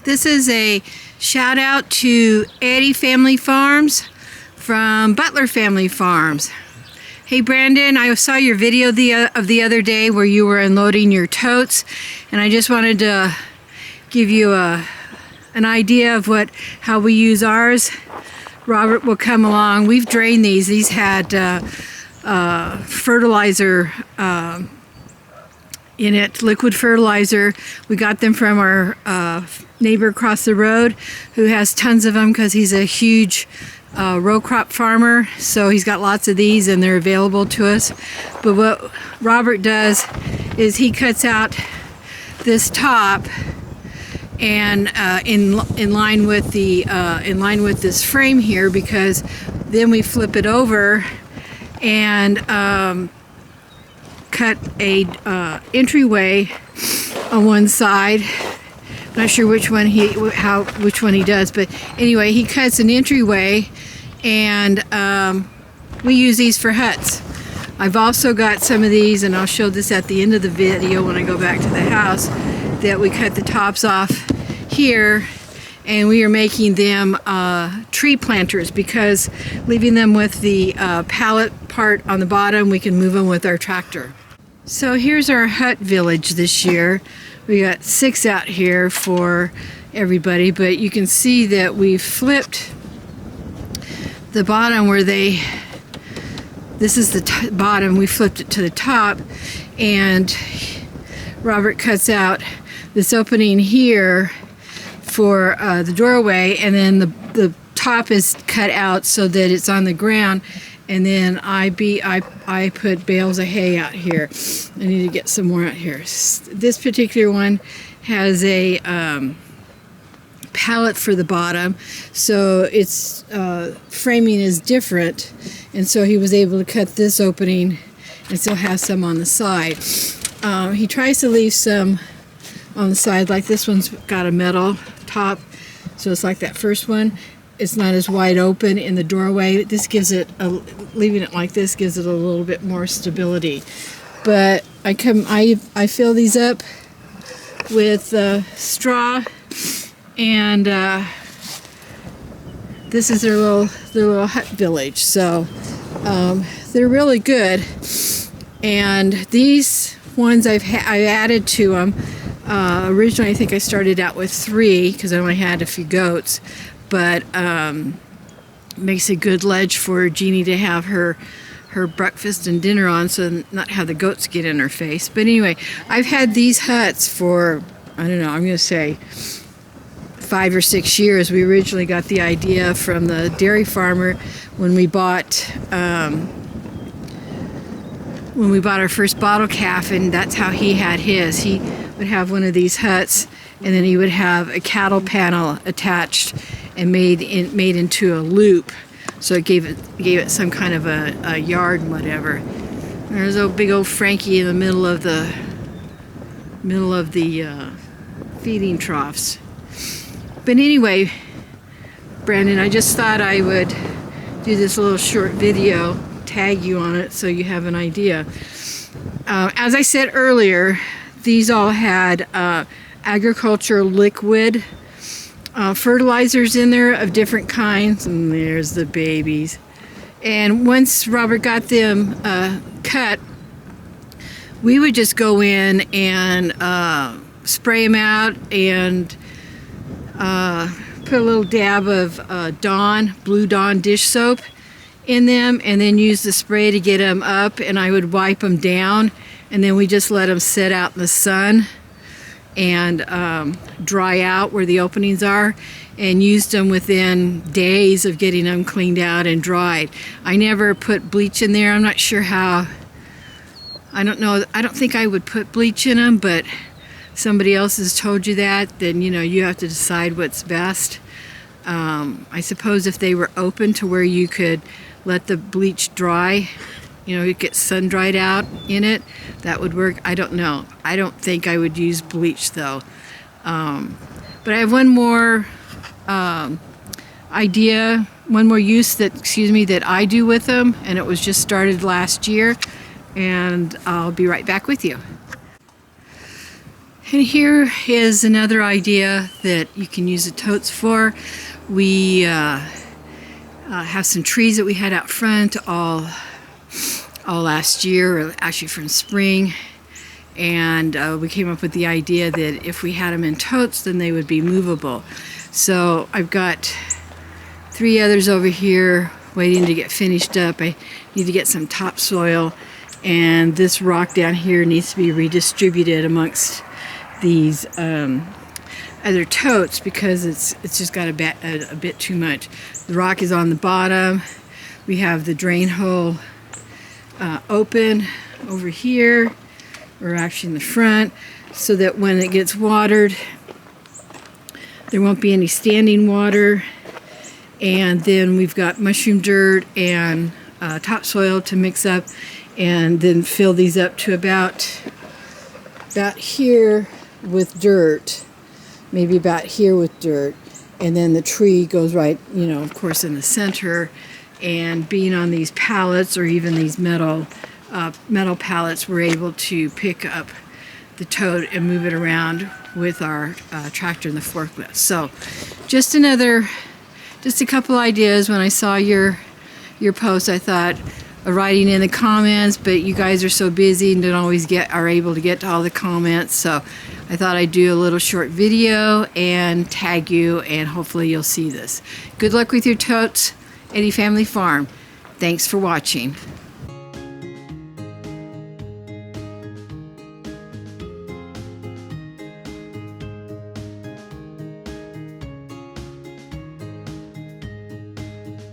This is a shout out to Eddy Family Farms from Butler Family Farms. Hey Brandon, I saw your video the other day where you were unloading your totes, and I just wanted to give you an idea of how we use ours. Robert will come along. We've drained these. These had fertilizer in it, liquid fertilizer. We got them from our neighbor across the road who has tons of them because he's a huge row crop farmer, so he's got lots of these and they're available to us. But what Robert does is he cuts out this top and in line with this frame here, because then we flip it over and cut a entryway on one side. I'm not sure which one he does, but anyway, he cuts an entryway, and we use these for huts. I've also got some of these, and I'll show this at the end of the video when I go back to the house, that we cut the tops off here, and we are making them tree planters, because leaving them with the pallet part on the bottom, we can move them with our tractor. So here's our hut village this year. We got 6 out here for everybody, but you can see that we flipped the bottom where this is the bottom, we flipped it to the top, and Robert cuts out this opening here for the doorway, and then the top is cut out so that it's on the ground, and then I put bales of hay out here. I need to get some more out here. This particular one has a pallet for the bottom, so its framing is different, and so he was able to cut this opening and still have some on the side. He tries to leave some on the side, like this one's got a metal top, so it's like that first one. It's not as wide open in the doorway. This gives it leaving it like this gives it a little bit more stability. But I fill these up with straw, and this is their little hut village. So they're really good. And these ones I've added to them. Originally, I think I started out with 3 because I only had a few goats. But makes a good ledge for Jeannie to have her breakfast and dinner on, so not have the goats get in her face. But anyway, I've had these huts for, I don't know, I'm going to say 5 or 6 years. We originally got the idea from the dairy farmer when we bought our first bottle calf, and that's how he had his. He would have one of these huts, and then he would have a cattle panel attached and made into a loop, so it gave it some kind of a yard and whatever. There's a big old Frankie in the middle of the feeding troughs. But anyway, Brandon, I just thought I would do this little short video, tag you on it so you have an idea. As I said earlier, these all had agriculture liquid fertilizers in there of different kinds, and there's the babies. And once Robert got them cut, we would just go in and spray them out and put a little dab of Blue Dawn dish soap in them, and then use the spray to get them up, and I would wipe them down, and then we just let them sit out in the sun and dry out where the openings are, and used them within days of getting them cleaned out and dried. I never put bleach in there. I'm not sure how. I don't know. I don't think I would put bleach in them, but somebody else has told you that, then you have to decide what's best. I suppose if they were open to where you could let the bleach dry, it gets sun dried out in it, that would work. I don't know. I don't think I would use bleach though. But I have one more use that I do with them, and it was just started last year, and I'll be right back with you. And here is another idea that you can use the totes for. We have some trees that we had out front all last year, or actually from spring. And we came up with the idea that if we had them in totes, then they would be movable. So I've got 3 others over here waiting to get finished up. I need to get some topsoil, and this rock down here needs to be redistributed amongst these other totes because it's just got a bit too much. The rock is on the bottom. We have the drain hole open over here, or actually in the front, so that when it gets watered, there won't be any standing water. And then we've got mushroom dirt and topsoil to mix up, and then fill these up to about here with dirt, maybe about here with dirt, and then the tree goes right, of course, in the center. And being on these pallets, or even these metal pallets, we're able to pick up the tote and move it around with our tractor and the forklift. So just a couple ideas. When I saw your post, I thought of writing in the comments, but you guys are so busy and don't always are able to get to all the comments. So I thought I'd do a little short video and tag you, and hopefully you'll see this. Good luck with your totes, Eddy Family Farm. Thanks for watching.